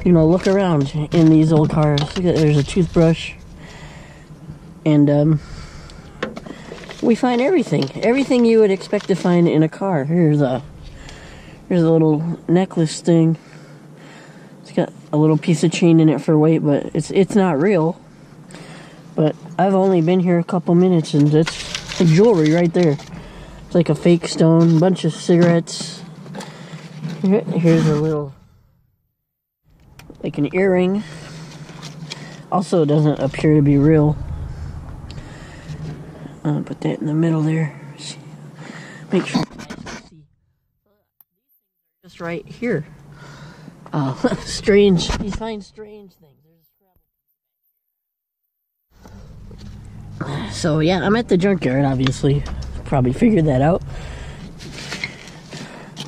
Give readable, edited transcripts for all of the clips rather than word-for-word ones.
you know, look around in these old cars. Look at, there's a toothbrush. And, we find everything. Everything you would expect to find in a car. Here's a little necklace thing. It's got a little piece of chain in it for weight, but it's not real. But I've only been here a couple minutes, and it's jewelry right there. It's like a fake stone, bunch of cigarettes. Here's a little, like an earring. Also doesn't appear to be real. Put that in the middle there. Make sure you guys can see. Just right here. Strange. You find strange things. So yeah, I'm at the junkyard, obviously. Probably figured that out.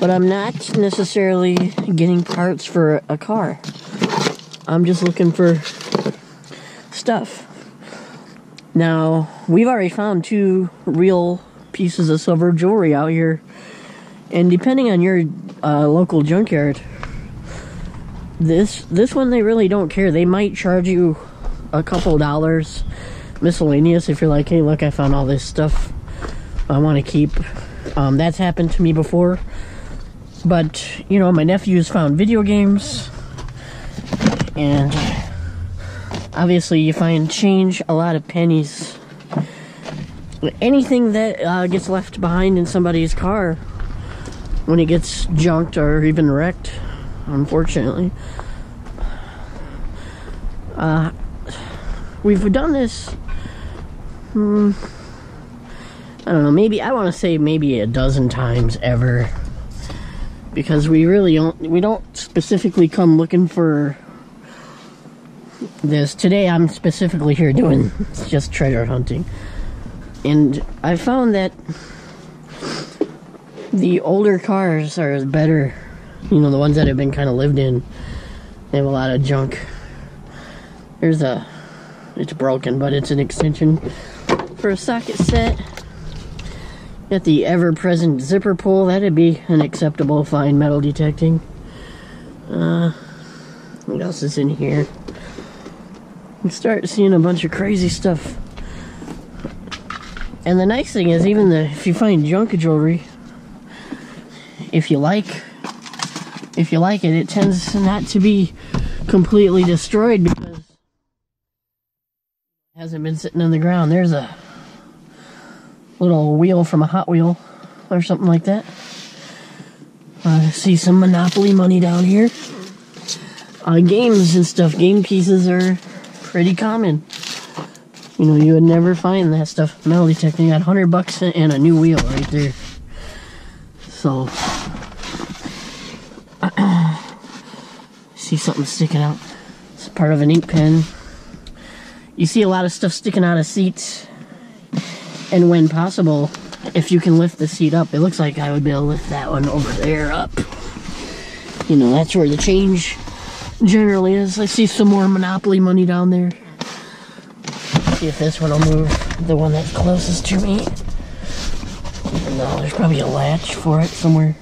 But I'm not necessarily getting parts for a car. I'm just looking for stuff. Now, we've already found 2 real pieces of silver jewelry out here. And depending on your local junkyard, this one they really don't care. They might charge you a couple dollars miscellaneous if you're like, hey, look, I found all this stuff I want to keep. That's happened to me before. But, you know, my nephews found video games. And obviously you find change, a lot of pennies. Anything that gets left behind in somebody's car when it gets junked or even wrecked, unfortunately. We've done this, I don't know, maybe, I want to say maybe a dozen times ever. Because we don't specifically come looking for this. Today I'm specifically here doing just treasure hunting. And I found that the older cars are better, you know, the ones that have been kind of lived in. They have a lot of junk. It's broken, but it's an extension for a socket set. Got the ever-present zipper pull. That'd be an acceptable fine metal detecting. What else is in here? You start seeing a bunch of crazy stuff. And the nice thing is, even if you find junk jewelry, if you like it, it tends not to be completely destroyed because it hasn't been sitting on the ground. There's a little wheel from a Hot Wheel or something like that. See some Monopoly money down here. Games and stuff, game pieces are pretty common. You know, you would never find that stuff. Metal detecting, got $100 and a new wheel right there. So, see something sticking out. It's part of an ink pen. You see a lot of stuff sticking out of seats. And when possible, if you can lift the seat up, it looks like I would be able to lift that one over there up. You know, that's where the change generally is. I see some more Monopoly money down there. See if this one will move, the one that's closest to me. No, there's probably a latch for it somewhere.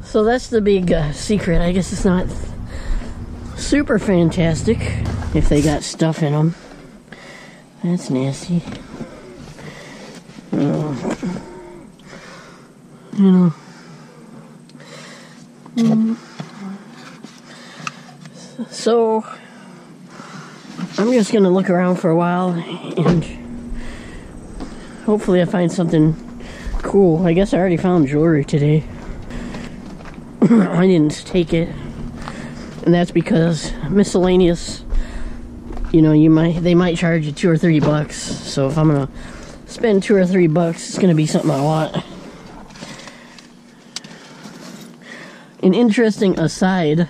So that's the big secret. I guess it's not super fantastic if they got stuff in them. That's nasty. You know. So, I'm just gonna look around for a while and hopefully I find something cool. I guess I already found jewelry today. I didn't take it. And that's because miscellaneous, you know, they might charge you $2 or $3. So if I'm gonna spend $2 or $3, it's gonna be something I want. An interesting aside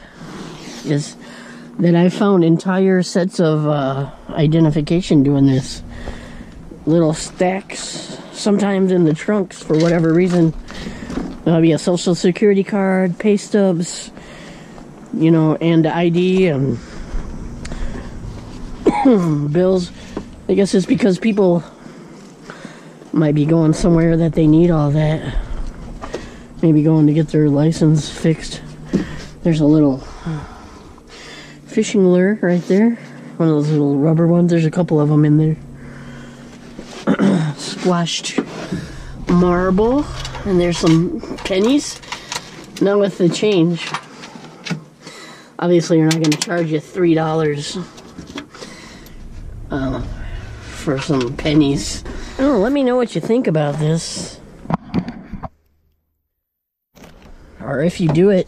is that I found entire sets of identification doing this. Little stacks, sometimes in the trunks for whatever reason. There'll be a social security card, pay stubs, you know, and ID and bills. I guess it's because people might be going somewhere that they need all that. maybe going to get their license fixed. There's a little fishing lure right there. One of those little rubber ones. There's a couple of them in there. Squashed marble. And there's some pennies. Now with the change, obviously you're not going to charge you $3 for some pennies. Oh, let me know what you think about this. Or if you do it,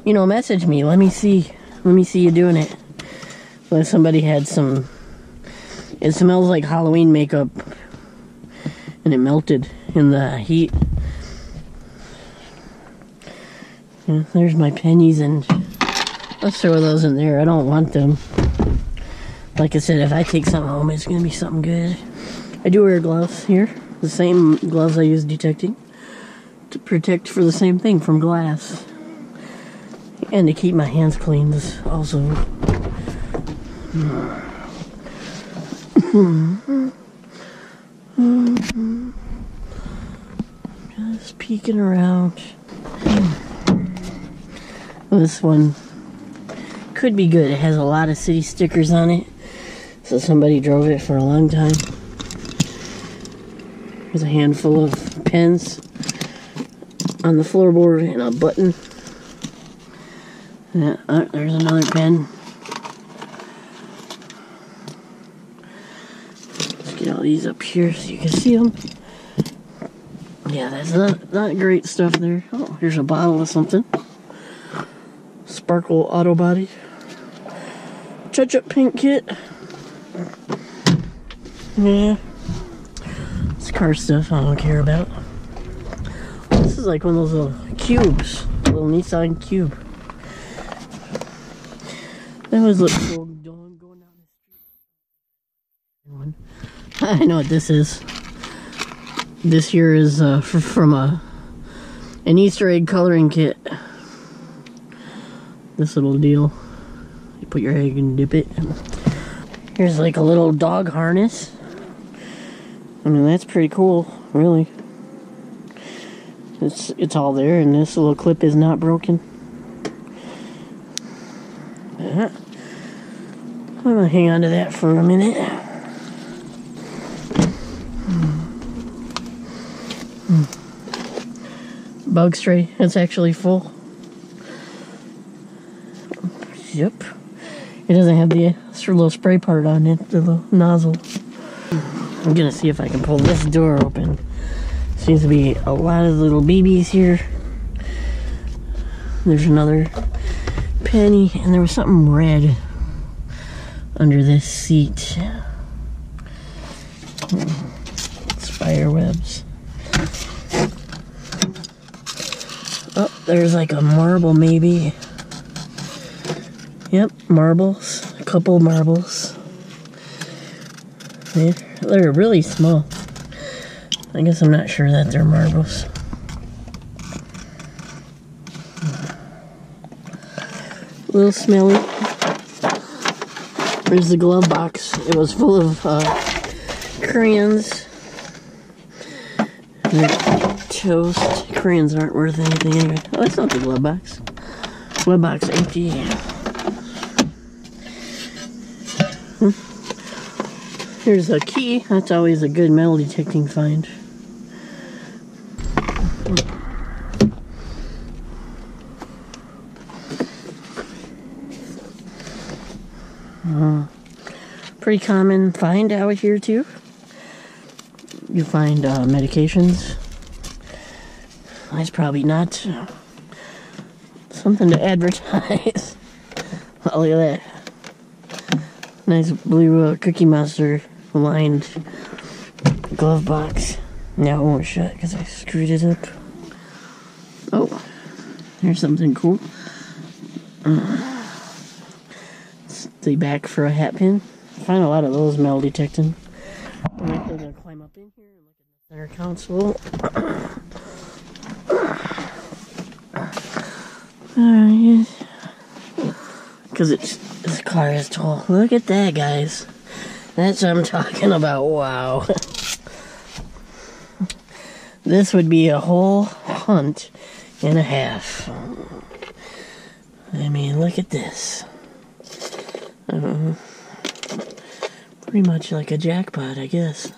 you know, message me. Let me see you doing it. Like somebody had some, it smells like Halloween makeup and it melted in the heat. Yeah, there's my pennies, and let's throw those in there. I don't want them. Like I said, if I take something home, it's going to be something good. I do wear gloves here. The same gloves I use detecting. To protect for the same thing from glass. And to keep my hands clean also. Just peeking around. This one could be good. It has a lot of city stickers on it. So somebody drove it for a long time. There's a handful of pens on the floorboard and a button. Yeah, there's another pen. Let's get all these up here so you can see them. Yeah, that's not great stuff there. Oh, here's a bottle of something. Sparkle Auto Body. Touch-up paint kit. Yeah. It's car stuff I don't care about. This is like one of those little cubes. A little Nissan cube. That always looks cool going down the street. I know what this is. This here is from an Easter egg coloring kit. This little deal. You put your egg and dip it. Here's like a little dog harness. I mean, that's pretty cool, really. It's all there, and this little clip is not broken. I'm gonna hang on to that for a minute. Bug spray. It's actually full. Yep. It doesn't have the little spray part on it, the little nozzle. I'm gonna see if I can pull this door open. Seems to be a lot of little BBs here. There's another penny, and there was something red under this seat. Spider webs. Oh, there's like a marble maybe. Yep, marbles. A couple marbles. They're really small. I guess I'm not sure that they're marbles. A little smelly. There's the glove box. It was full of crayons. Toast. Crayons aren't worth anything anyway. Oh, that's not the glove box. Glove box empty. Here's a key. That's always a good metal detecting find. Pretty common find out here too. You find medications. That's probably not something to advertise. Oh, look at that. Nice blue Cookie Monster lined glove box. Now it won't shut because I screwed it up. Oh, here's something cool. It's the back for a hat pin. I find a lot of those metal detecting. I'm actually going to climb up in here and look at the center console. Because this car is tall. Look at that, guys. That's what I'm talking about. Wow. This would be a whole hunt and a half. I mean, look at this. Pretty much like a jackpot, I guess.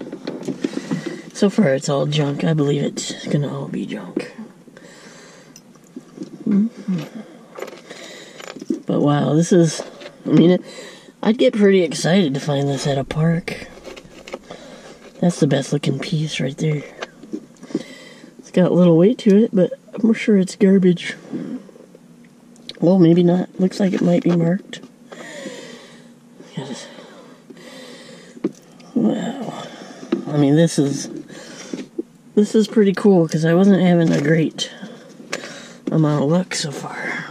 So far, it's all junk. I believe it's gonna all be junk. But wow, this is... I mean, I'd get pretty excited to find this at a park. That's the best looking piece right there. It's got a little weight to it, but I'm sure it's garbage. Well, maybe not. Looks like it might be marked. Yes. Wow. I mean, this is pretty cool because I wasn't having a great amount of luck so far.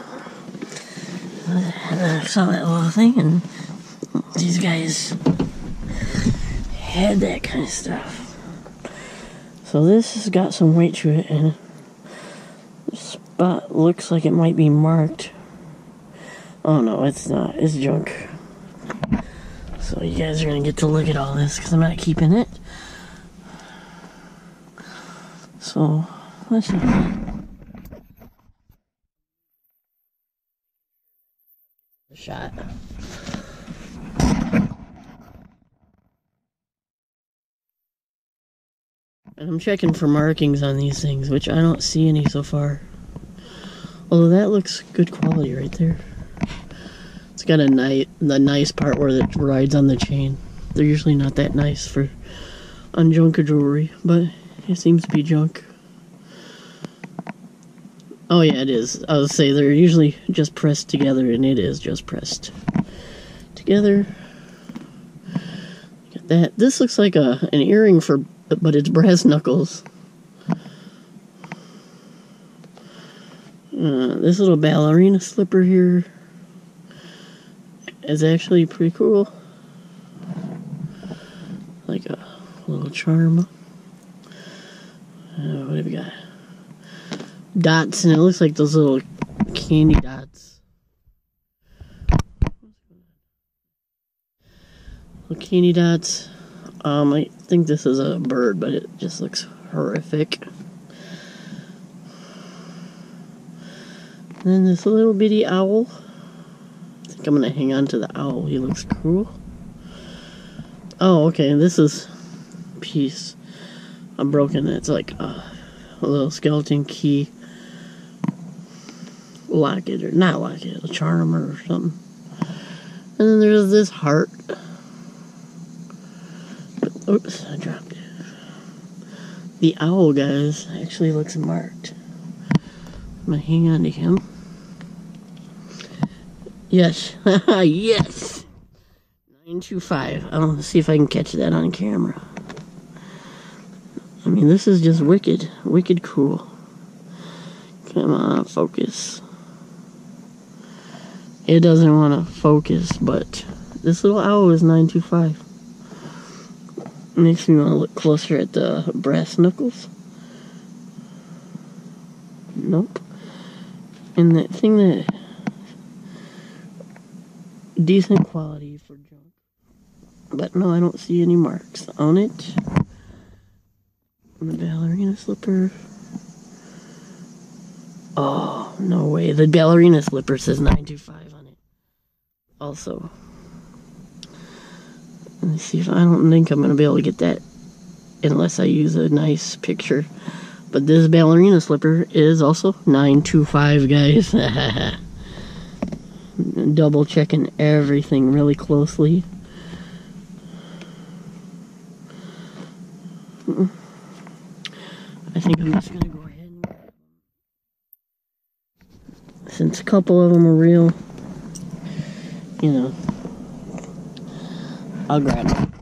I saw that little thing, and these guys had that kind of stuff. So this has got some weight to it, and the spot looks like it might be marked. Oh no, it's not. It's junk. So you guys are going to get to look at all this because I'm not keeping it. So, let's see. Shot. And I'm checking for markings on these things, which I don't see any so far. Although that looks good quality right there. It's got the nice part where it rides on the chain. They're usually not that nice on junker jewelry, but it seems to be junk. Oh yeah, it is. I would say they're usually just pressed together, and it is just pressed together. Got that. This looks like an earring but it's brass knuckles. This little ballerina slipper here is actually pretty cool. Like a little charm. What have we got? Dots, and it looks like those little candy dots. Little candy dots. I think this is a bird, but it just looks horrific. And then this little bitty owl. I think I'm gonna hang on to the owl. He looks cool. Oh, okay. This is a piece. I'm broken. It's like a little skeleton key. Locket, or not locket, a charm or something. And then there's this heart. Oops, I dropped it. The owl, guys, actually looks marked. I'm gonna hang on to him. Yes, yes! 925. I want to see if I can catch that on camera. I mean, this is just wicked cool. Come on, focus. It doesn't want to focus, but this little owl is 925. Makes me want to look closer at the brass knuckles. Nope. And that thing that... decent quality for junk. But no, I don't see any marks on it. And the ballerina slipper... Oh, no way. The ballerina slipper says 925 on it. Also. Let me see if I don't think I'm going to be able to get that unless I use a nice picture. But this ballerina slipper is also 925, guys. Double checking everything really closely. I think I'm just going to go ahead and... Since a couple of them are real, you know, I'll grab them.